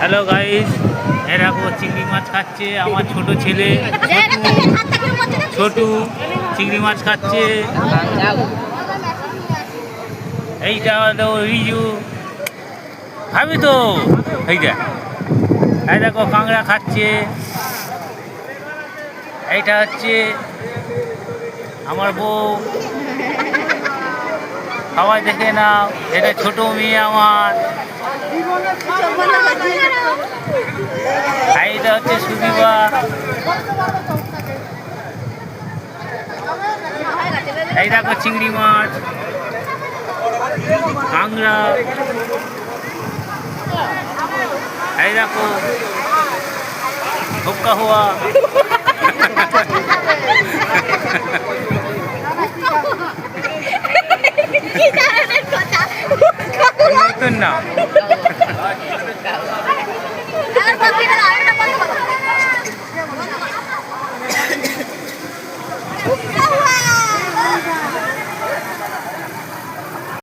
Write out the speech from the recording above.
Hello guys, এরকম চিংড়ি মাছ খাচ্ছে আমার ছোট ছেলে ছোটু চিংড়ি মাছ খাচ্ছে। এইটা হলো রিজু, খাবি তো? এইটা এই দেখো কাঁকড়া খাচ্ছে। এইটা হচ্ছে আমার বউ, সবাই দেখে নাও। এটা ছোট মেয়ে আমার। এইটা হচ্ছে সুদীপা। এই দেখো চিংড়ি মাছ, কাঁকড়া। এই দেখো হুক্কা হওয়া। নতুন না।